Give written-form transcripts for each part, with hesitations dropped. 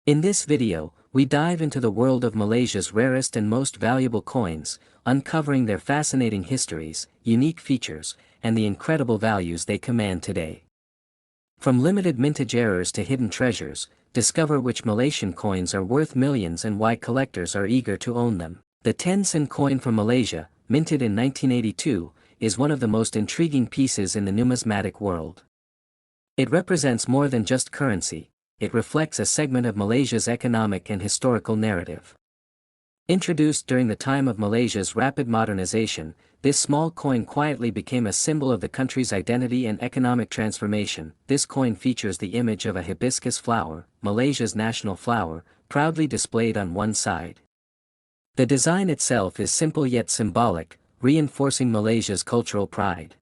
In this video, we dive into the world of Malaysia's rarest and most valuable coins, uncovering their fascinating histories, unique features, and the incredible values they command today. From limited mintage errors to hidden treasures, discover which Malaysian coins are worth millions and why collectors are eager to own them. The Tensson coin from Malaysia, minted in 1982, is one of the most intriguing pieces in the numismatic world. It represents more than just currency. It reflects a segment of Malaysia's economic and historical narrative. Introduced during the time of Malaysia's rapid modernization, this small coin quietly became a symbol of the country's identity and economic transformation. This coin features the image of a hibiscus flower, Malaysia's national flower, proudly displayed on one side. The design itself is simple yet symbolic, reinforcing Malaysia's cultural pride.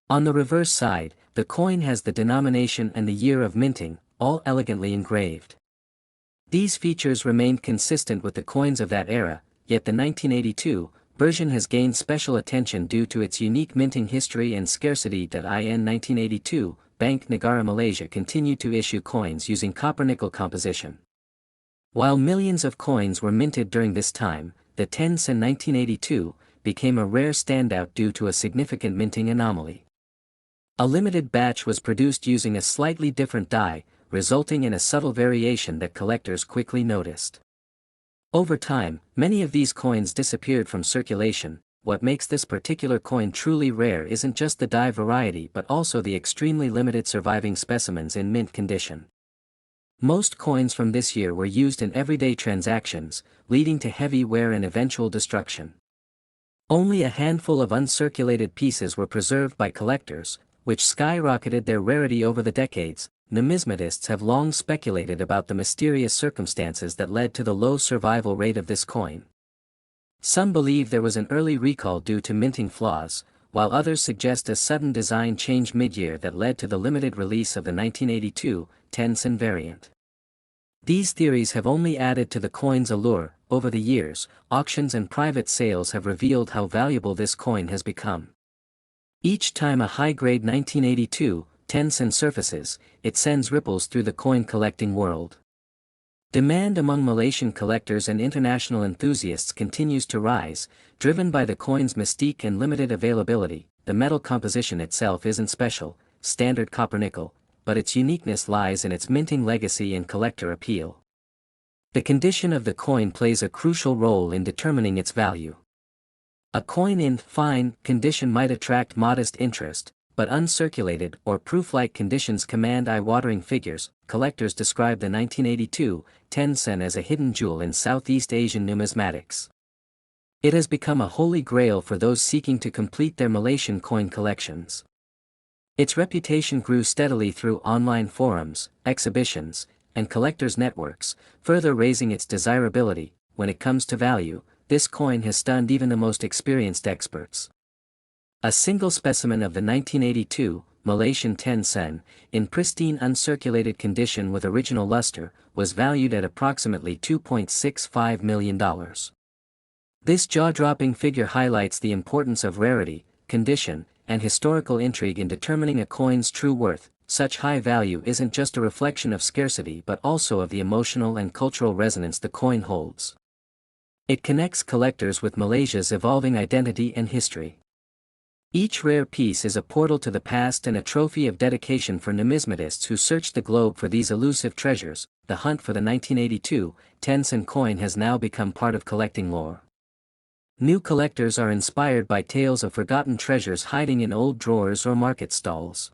On the reverse side, the coin has the denomination and the year of minting, all elegantly engraved. These features remained consistent with the coins of that era, yet the 1982 version has gained special attention due to its unique minting history and scarcity. In 1982, Bank Negara Malaysia continued to issue coins using copper-nickel composition. While millions of coins were minted during this time, the Tensson 1982 became a rare standout due to a significant minting anomaly. A limited batch was produced using a slightly different die, resulting in a subtle variation that collectors quickly noticed. Over time, many of these coins disappeared from circulation. What makes this particular coin truly rare isn't just the die variety but also the extremely limited surviving specimens in mint condition. Most coins from this year were used in everyday transactions, leading to heavy wear and eventual destruction. Only a handful of uncirculated pieces were preserved by collectors, which skyrocketed their rarity over the decades. Numismatists have long speculated about the mysterious circumstances that led to the low survival rate of this coin. Some believe there was an early recall due to minting flaws, while others suggest a sudden design change mid-year that led to the limited release of the 1982 Tensson variant. These theories have only added to the coin's allure. Over the years, auctions and private sales have revealed how valuable this coin has become. Each time a high-grade 1982 Tensson surfaces, it sends ripples through the coin-collecting world. Demand among Malaysian collectors and international enthusiasts continues to rise, driven by the coin's mystique and limited availability. The metal composition itself isn't special, standard copper-nickel, but its uniqueness lies in its minting legacy and collector appeal. The condition of the coin plays a crucial role in determining its value. A coin in fine condition might attract modest interest, but uncirculated or proof-like conditions command eye-watering figures. Collectors describe the 1982 Tensson as a hidden jewel in Southeast Asian numismatics. It has become a holy grail for those seeking to complete their Malaysian coin collections. Its reputation grew steadily through online forums, exhibitions, and collectors' networks, further raising its desirability. When it comes to value, this coin has stunned even the most experienced experts. A single specimen of the 1982 Malaysian Tensson, in pristine uncirculated condition with original luster, was valued at approximately $2.65 million. This jaw-dropping figure highlights the importance of rarity, condition, and historical intrigue in determining a coin's true worth. Such high value isn't just a reflection of scarcity but also of the emotional and cultural resonance the coin holds. It connects collectors with Malaysia's evolving identity and history. Each rare piece is a portal to the past and a trophy of dedication for numismatists who search the globe for these elusive treasures. The hunt for the 1982 Tensson coin has now become part of collecting lore. New collectors are inspired by tales of forgotten treasures hiding in old drawers or market stalls.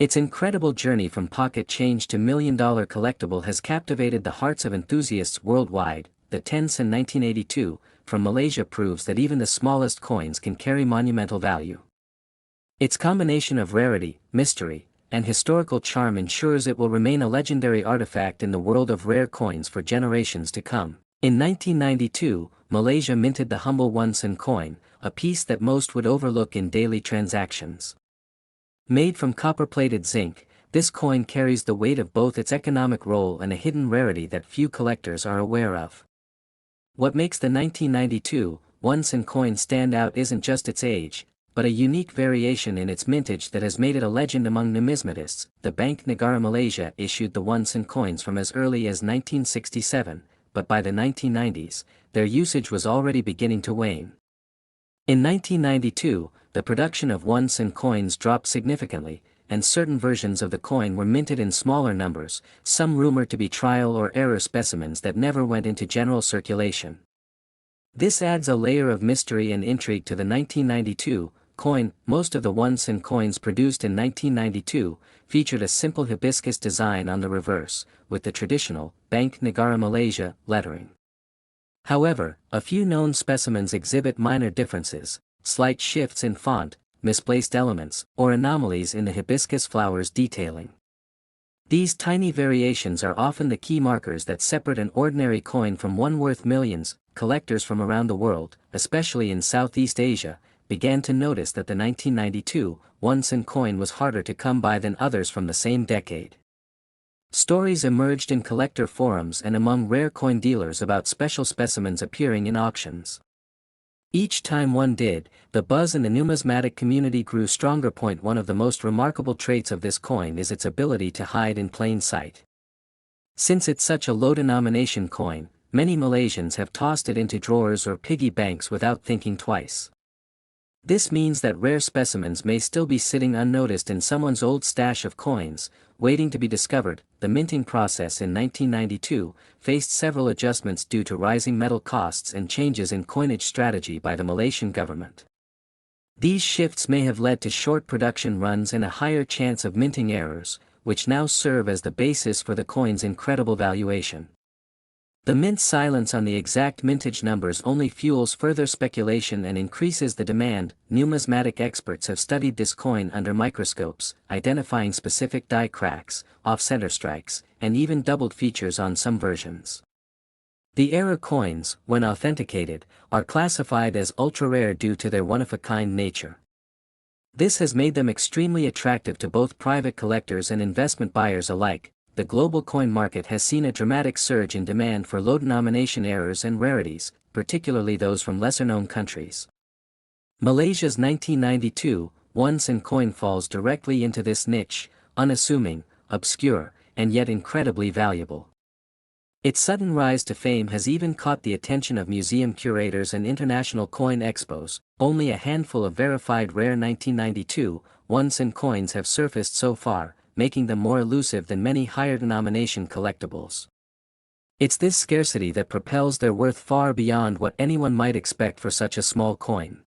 Its incredible journey from pocket change to million-dollar collectible has captivated the hearts of enthusiasts worldwide. The Tensson 1982 from Malaysia proves that even the smallest coins can carry monumental value. Its combination of rarity, mystery, and historical charm ensures it will remain a legendary artifact in the world of rare coins for generations to come. In 1992, Malaysia minted the humble Tensson coin, a piece that most would overlook in daily transactions. Made from copper-plated zinc, this coin carries the weight of both its economic role and a hidden rarity that few collectors are aware of. What makes the 1992 Tensson coin stand out isn't just its age, but a unique variation in its mintage that has made it a legend among numismatists. The Bank Negara Malaysia issued the 1 cent coins from as early as 1967, but by the 1990s, their usage was already beginning to wane. In 1992, the production of 1 cent coins dropped significantly, and certain versions of the coin were minted in smaller numbers, some rumored to be trial or error specimens that never went into general circulation. This adds a layer of mystery and intrigue to the 1992 coin. Most of the 1 cent coins produced in 1992 featured a simple hibiscus design on the reverse, with the traditional Bank Negara Malaysia lettering. However, a few known specimens exhibit minor differences, slight shifts in font, misplaced elements, or anomalies in the hibiscus flowers detailing. These tiny variations are often the key markers that separate an ordinary coin from one worth millions. Collectors from around the world, especially in Southeast Asia, began to notice that the 1992 1 cent coin was harder to come by than others from the same decade. Stories emerged in collector forums and among rare coin dealers about special specimens appearing in auctions. Each time one did, the buzz in the numismatic community grew stronger. One of the most remarkable traits of this coin is its ability to hide in plain sight. Since it's such a low-denomination coin, many Malaysians have tossed it into drawers or piggy banks without thinking twice. This means that rare specimens may still be sitting unnoticed in someone's old stash of coins, waiting to be discovered. The minting process in 1992 faced several adjustments due to rising metal costs and changes in coinage strategy by the Malaysian government. These shifts may have led to short production runs and a higher chance of minting errors, which now serve as the basis for the coin's incredible valuation. The mint's silence on the exact mintage numbers only fuels further speculation and increases the demand. Numismatic experts have studied this coin under microscopes, identifying specific die cracks, off-center strikes, and even doubled features on some versions. The error coins, when authenticated, are classified as ultra-rare due to their one-of-a-kind nature. This has made them extremely attractive to both private collectors and investment buyers alike. The global coin market has seen a dramatic surge in demand for low-denomination errors and rarities, particularly those from lesser-known countries. Malaysia's 1992 1 cent coin falls directly into this niche, unassuming, obscure, and yet incredibly valuable. Its sudden rise to fame has even caught the attention of museum curators and international coin expos. Only a handful of verified rare 1992 1 cent coins have surfaced so far, making them more elusive than many higher denomination collectibles. It's this scarcity that propels their worth far beyond what anyone might expect for such a small coin.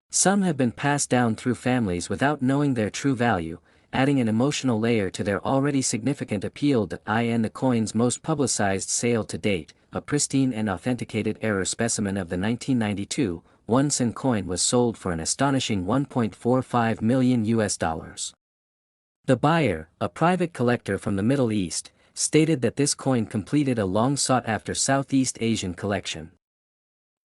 Some have been passed down through families without knowing their true value, adding an emotional layer to their already significant appeal. The coin's most publicized sale to date, a pristine and authenticated error specimen of the 1992 1 cent coin, was sold for an astonishing $1.45 million. The buyer, a private collector from the Middle East, stated that this coin completed a long sought-after Southeast Asian collection.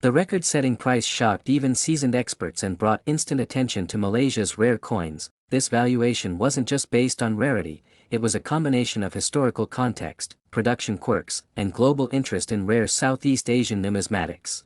The record-setting price shocked even seasoned experts and brought instant attention to Malaysia's rare coins. This valuation wasn't just based on rarity, it was a combination of historical context, production quirks, and global interest in rare Southeast Asian numismatics.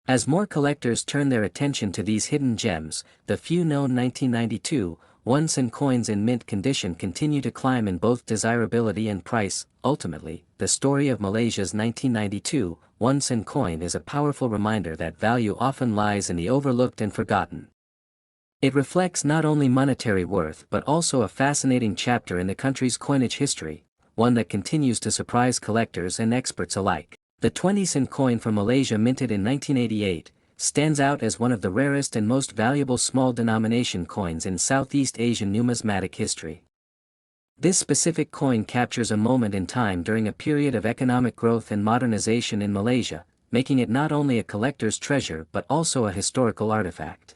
As more collectors turn their attention to these hidden gems, the few known 1992 1 cent coins in mint condition continue to climb in both desirability and price. Ultimately, the story of Malaysia's 1992 1 cent coin is a powerful reminder that value often lies in the overlooked and forgotten. It reflects not only monetary worth but also a fascinating chapter in the country's coinage history, one that continues to surprise collectors and experts alike. The 20 cent coin from Malaysia, minted in 1988, stands out as one of the rarest and most valuable small-denomination coins in Southeast Asian numismatic history. This specific coin captures a moment in time during a period of economic growth and modernization in Malaysia, making it not only a collector's treasure but also a historical artifact.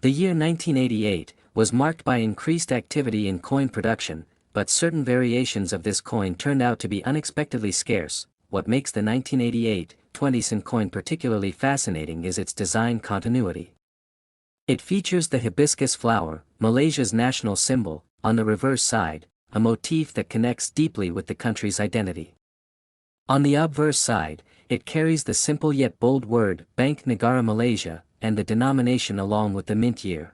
The year 1988 was marked by increased activity in coin production, but certain variations of this coin turned out to be unexpectedly scarce. What makes the 1988 20 cent coin particularly fascinating is its design continuity. It features the hibiscus flower, Malaysia's national symbol, on the reverse side, a motif that connects deeply with the country's identity. On the obverse side, it carries the simple yet bold word Bank Negara Malaysia, and the denomination along with the mint year.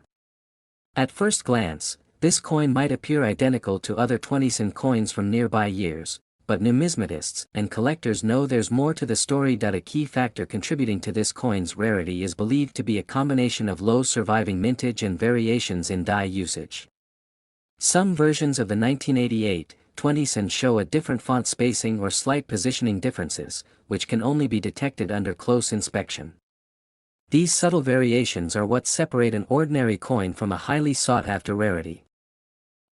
At first glance, this coin might appear identical to other Tensson coins from nearby years, but numismatists and collectors know there's more to the story. A key factor contributing to this coin's rarity is believed to be a combination of low surviving mintage and variations in die usage. Some versions of the 1988 Tensson show a different font spacing or slight positioning differences, which can only be detected under close inspection. These subtle variations are what separate an ordinary coin from a highly sought-after rarity.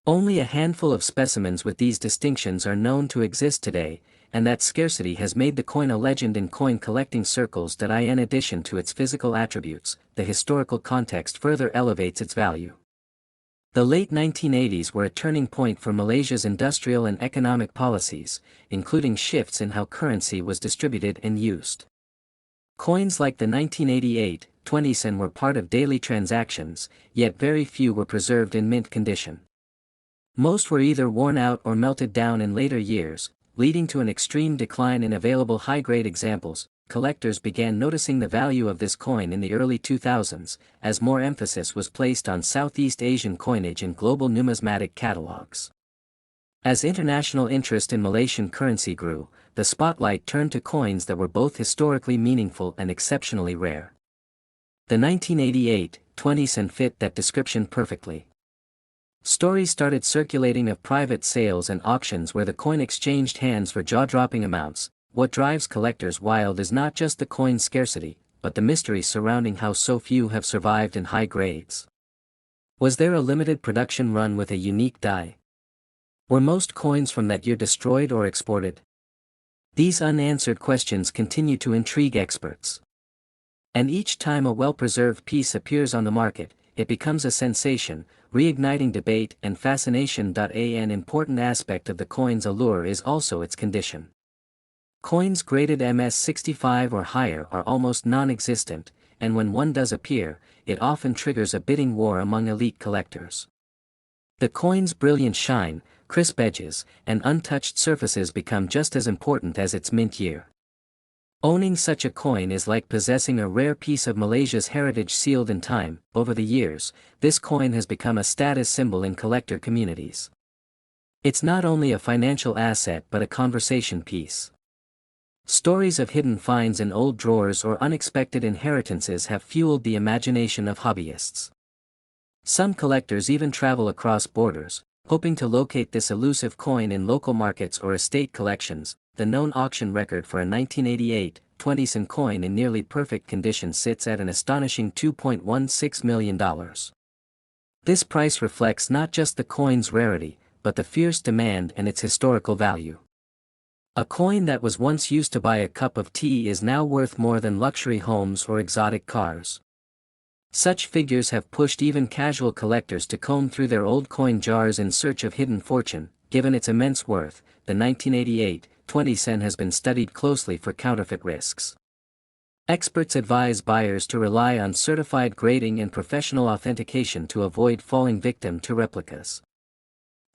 Only a handful of specimens with these distinctions are known to exist today, and that scarcity has made the coin a legend in coin collecting circles. In addition to its physical attributes, the historical context further elevates its value. The late 1980s were a turning point for Malaysia's industrial and economic policies, including shifts in how currency was distributed and used. Coins like the 1988 Tensson were part of daily transactions, yet very few were preserved in mint condition. Most were either worn out or melted down in later years, leading to an extreme decline in available high-grade examples. Collectors began noticing the value of this coin in the early 2000s, as more emphasis was placed on Southeast Asian coinage in global numismatic catalogs. As international interest in Malaysian currency grew, the spotlight turned to coins that were both historically meaningful and exceptionally rare. The 1988 Tensson fit that description perfectly. Stories started circulating of private sales and auctions where the coin exchanged hands for jaw-dropping amounts. What drives collectors wild is not just the coin's scarcity, but the mystery surrounding how so few have survived in high grades. Was there a limited production run with a unique die? Were most coins from that year destroyed or exported? These unanswered questions continue to intrigue experts. And each time a well-preserved piece appears on the market, it becomes a sensation, reigniting debate and fascination. An important aspect of the coin's allure is also its condition. Coins graded MS65 or higher are almost non-existent, and when one does appear, it often triggers a bidding war among elite collectors. The coin's brilliant shine, crisp edges, and untouched surfaces become just as important as its mint year. Owning such a coin is like possessing a rare piece of Malaysia's heritage sealed in time. Over the years, this coin has become a status symbol in collector communities. It's not only a financial asset but a conversation piece. Stories of hidden finds in old drawers or unexpected inheritances have fueled the imagination of hobbyists. Some collectors even travel across borders, hoping to locate this elusive coin in local markets or estate collections. The known auction record for a 1988 Tensson coin in nearly perfect condition sits at an astonishing $2.16 million. This price reflects not just the coin's rarity, but the fierce demand and its historical value. A coin that was once used to buy a cup of tea is now worth more than luxury homes or exotic cars. Such figures have pushed even casual collectors to comb through their old coin jars in search of hidden fortune. Given its immense worth, the 1988 Tensson has been studied closely for counterfeit risks. Experts advise buyers to rely on certified grading and professional authentication to avoid falling victim to replicas.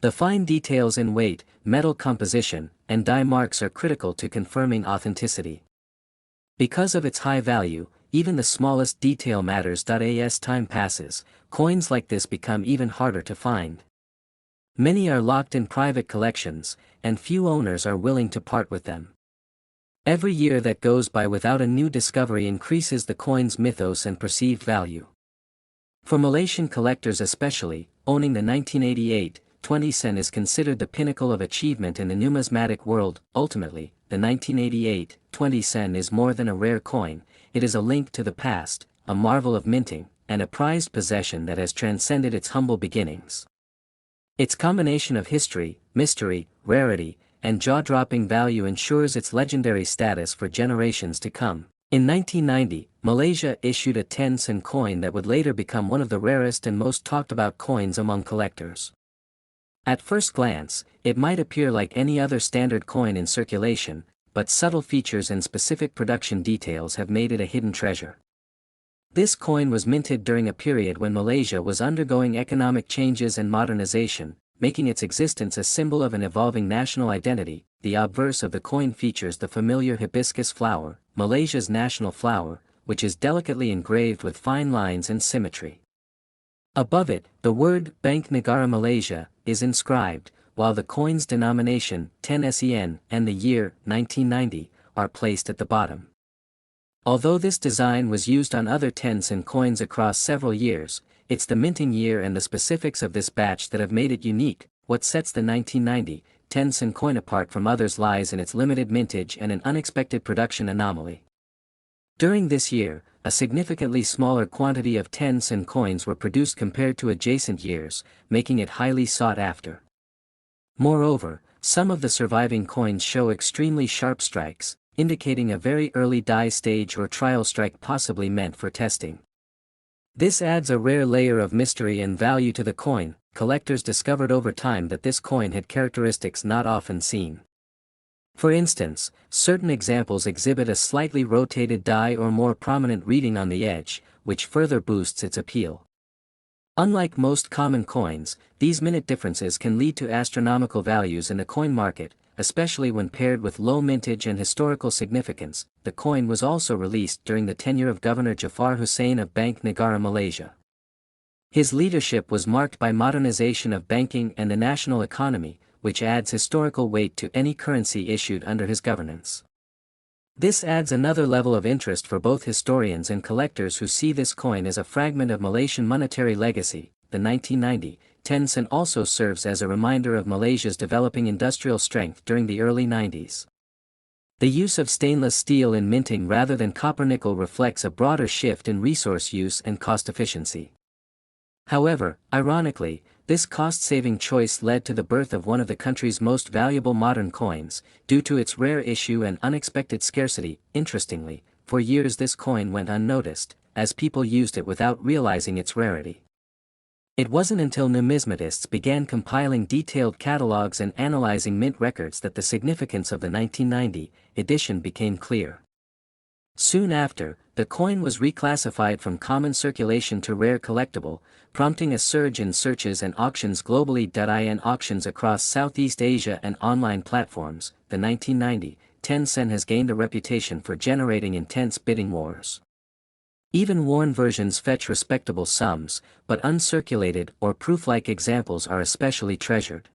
The fine details in weight, metal composition, and die marks are critical to confirming authenticity. Because of its high value, even the smallest detail matters. As time passes, coins like this become even harder to find. Many are locked in private collections, and few owners are willing to part with them. Every year that goes by without a new discovery increases the coin's mythos and perceived value. For Malaysian collectors especially, owning the 1988 Tensson is considered the pinnacle of achievement in the numismatic world. Ultimately, the 1988 Tensson is more than a rare coin, it is a link to the past, a marvel of minting, and a prized possession that has transcended its humble beginnings. Its combination of history, mystery, rarity, and jaw-dropping value ensures its legendary status for generations to come. In 1990, Malaysia issued a Tensson coin that would later become one of the rarest and most talked-about coins among collectors. At first glance, it might appear like any other standard coin in circulation, but subtle features and specific production details have made it a hidden treasure. This coin was minted during a period when Malaysia was undergoing economic changes and modernization, making its existence a symbol of an evolving national identity. The obverse of the coin features the familiar hibiscus flower, Malaysia's national flower, which is delicately engraved with fine lines and symmetry. Above it, the word Bank Negara Malaysia is inscribed, while the coin's denomination, 10 SEN, and the year, 1990, are placed at the bottom. Although this design was used on other Tensson coins across several years, it's the minting year and the specifics of this batch that have made it unique. What sets the 1990 Tensson coin apart from others lies in its limited mintage and an unexpected production anomaly. During this year, a significantly smaller quantity of Tensson coins were produced compared to adjacent years, making it highly sought after. Moreover, some of the surviving coins show extremely sharp strikes, indicating a very early die stage or trial strike possibly meant for testing. This adds a rare layer of mystery and value to the coin. Collectors discovered over time that this coin had characteristics not often seen. For instance, certain examples exhibit a slightly rotated die or more prominent reading on the edge, which further boosts its appeal. Unlike most common coins, these minute differences can lead to astronomical values in the coin market, especially when paired with low mintage and historical significance. The coin was also released during the tenure of Governor Jafar Hussain of Bank Negara Malaysia. His leadership was marked by modernization of banking and the national economy, which adds historical weight to any currency issued under his governance. This adds another level of interest for both historians and collectors who see this coin as a fragment of Malaysian monetary legacy. The 1990 Tensson also serves as a reminder of Malaysia's developing industrial strength during the early 90s. The use of stainless steel in minting rather than copper-nickel reflects a broader shift in resource use and cost efficiency. However, ironically, this cost-saving choice led to the birth of one of the country's most valuable modern coins, due to its rare issue and unexpected scarcity. Interestingly, for years this coin went unnoticed, as people used it without realizing its rarity. It wasn't until numismatists began compiling detailed catalogs and analyzing mint records that the significance of the 1990 edition became clear. Soon after, the coin was reclassified from common circulation to rare collectible, prompting a surge in searches and auctions globally. In auctions across Southeast Asia and online platforms, the 1990 Tensson has gained a reputation for generating intense bidding wars. Even worn versions fetch respectable sums, but uncirculated or proof-like examples are especially treasured.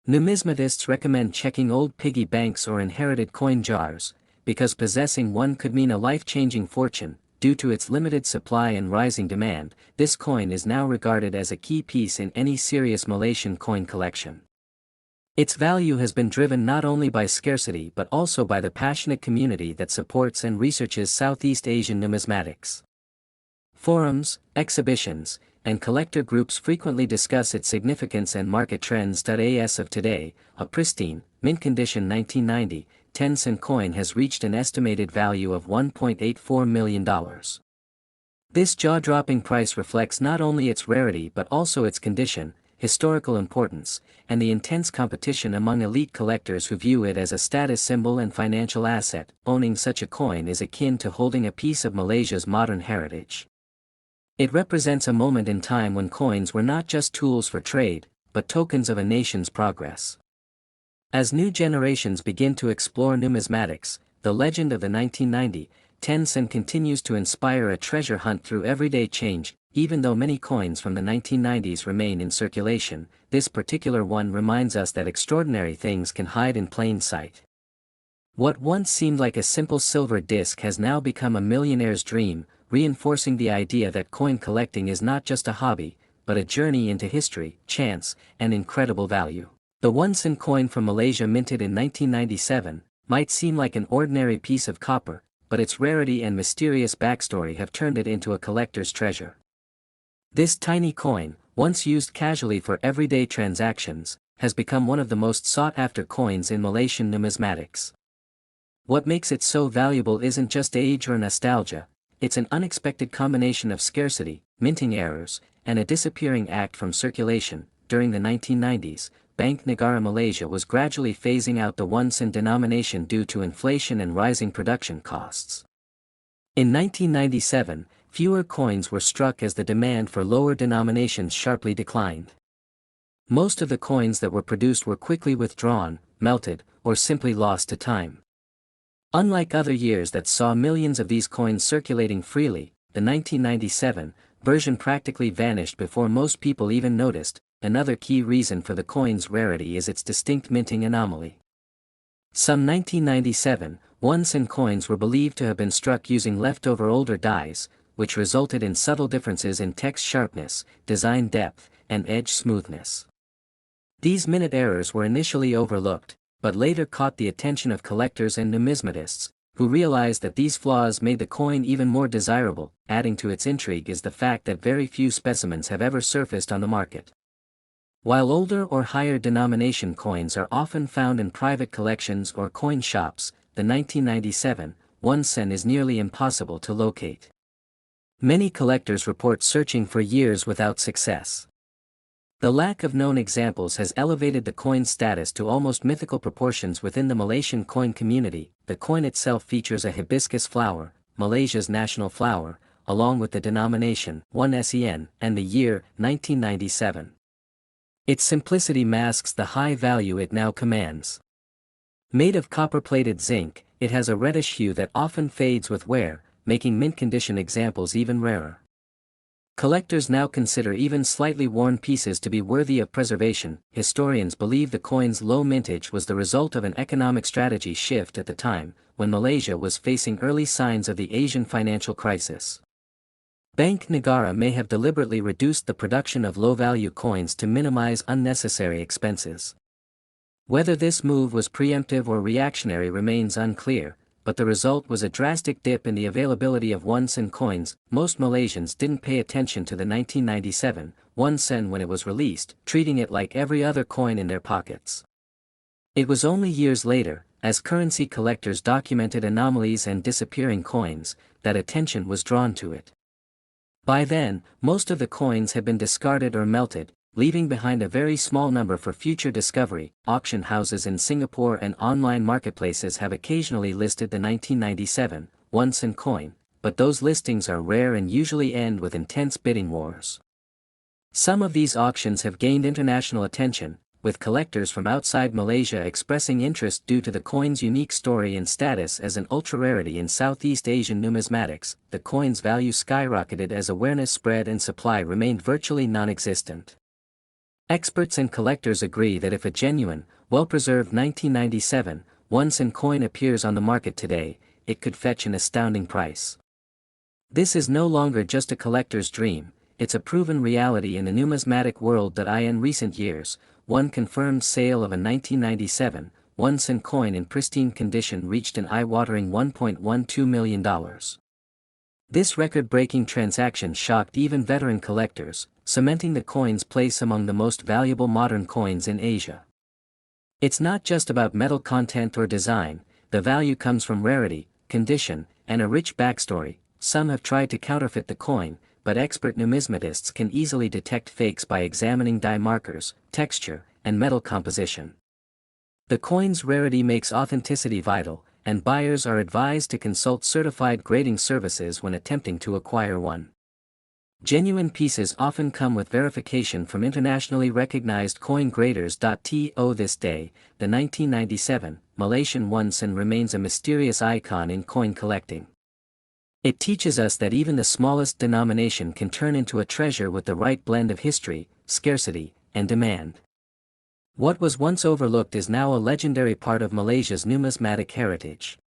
Numismatists recommend checking old piggy banks or inherited coin jars, because possessing one could mean a life-changing fortune. Due to its limited supply and rising demand, this coin is now regarded as a key piece in any serious Malaysian coin collection. Its value has been driven not only by scarcity but also by the passionate community that supports and researches Southeast Asian numismatics. Forums, exhibitions, and collector groups frequently discuss its significance and market trends. As of today, a pristine, mint condition 1990 Tensson coin has reached an estimated value of $1.84 million. This jaw-dropping price reflects not only its rarity but also its condition, historical importance, and the intense competition among elite collectors who view it as a status symbol and financial asset. Owning such a coin is akin to holding a piece of Malaysia's modern heritage. It represents a moment in time when coins were not just tools for trade, but tokens of a nation's progress. As new generations begin to explore numismatics, the legend of the 1990 Tensson continues to inspire a treasure hunt through everyday change. Even though many coins from the 1990s remain in circulation, this particular one reminds us that extraordinary things can hide in plain sight. What once seemed like a simple silver disc has now become a millionaire's dream, reinforcing the idea that coin collecting is not just a hobby, but a journey into history, chance, and incredible value. The Tensson coin from Malaysia, minted in 1997, might seem like an ordinary piece of copper, but its rarity and mysterious backstory have turned it into a collector's treasure. This tiny coin, once used casually for everyday transactions, has become one of the most sought-after coins in Malaysian numismatics. What makes it so valuable isn't just age or nostalgia, it's an unexpected combination of scarcity, minting errors, and a disappearing act from circulation. During the 1990s, Bank Negara Malaysia was gradually phasing out the Tensson denomination due to inflation and rising production costs. In 1997, fewer coins were struck as the demand for lower denominations sharply declined. Most of the coins that were produced were quickly withdrawn, melted, or simply lost to time. Unlike other years that saw millions of these coins circulating freely, the 1997 version practically vanished before most people even noticed. Another key reason for the coin's rarity is its distinct minting anomaly. Some 1997 1-cent coins were believed to have been struck using leftover older dies, which resulted in subtle differences in text sharpness, design depth, and edge smoothness. These minute errors were initially overlooked, but later caught the attention of collectors and numismatists, who realized that these flaws made the coin even more desirable. Adding to its intrigue is the fact that very few specimens have ever surfaced on the market. While older or higher denomination coins are often found in private collections or coin shops, the 1997 1-cent is nearly impossible to locate. Many collectors report searching for years without success. The lack of known examples has elevated the coin's status to almost mythical proportions within the Malaysian coin community. The coin itself features a hibiscus flower, Malaysia's national flower, along with the denomination 1 SEN and the year 1997. Its simplicity masks the high value it now commands. Made of copper-plated zinc, it has a reddish hue that often fades with wear, making mint-condition examples even rarer. Collectors now consider even slightly worn pieces to be worthy of preservation. Historians believe the coin's low mintage was the result of an economic strategy shift at the time, when Malaysia was facing early signs of the Asian financial crisis. Bank Negara may have deliberately reduced the production of low-value coins to minimize unnecessary expenses. Whether this move was preemptive or reactionary remains unclear, but the result was a drastic dip in the availability of 1-cent coins. Most Malaysians didn't pay attention to the 1997 1-cent when it was released, treating it like every other coin in their pockets. It was only years later, as currency collectors documented anomalies and disappearing coins, that attention was drawn to it. By then, most of the coins had been discarded or melted, leaving behind a very small number for future discovery. Auction houses in Singapore and online marketplaces have occasionally listed the 1997 1-cent coin, but those listings are rare and usually end with intense bidding wars. Some of these auctions have gained international attention, with collectors from outside Malaysia expressing interest due to the coin's unique story and status as an ultra-rarity in Southeast Asian numismatics. The coin's value skyrocketed as awareness spread and supply remained virtually non-existent. Experts and collectors agree that if a genuine, well-preserved 1997 1-cent coin appears on the market today, it could fetch an astounding price. This is no longer just a collector's dream, it's a proven reality in the numismatic world. In recent years, one confirmed sale of a 1997 1-cent coin in pristine condition reached an eye-watering $1.12 million. This record-breaking transaction shocked even veteran collectors, cementing the coin's place among the most valuable modern coins in Asia. It's not just about metal content or design, the value comes from rarity, condition, and a rich backstory. Some have tried to counterfeit the coin, but expert numismatists can easily detect fakes by examining die markers, texture, and metal composition. The coin's rarity makes authenticity vital, and buyers are advised to consult certified grading services when attempting to acquire one. Genuine pieces often come with verification from internationally recognized coin graders. To this day, the 1997 Malaysian 1-cent remains a mysterious icon in coin collecting. It teaches us that even the smallest denomination can turn into a treasure with the right blend of history, scarcity, and demand. What was once overlooked is now a legendary part of Malaysia's numismatic heritage.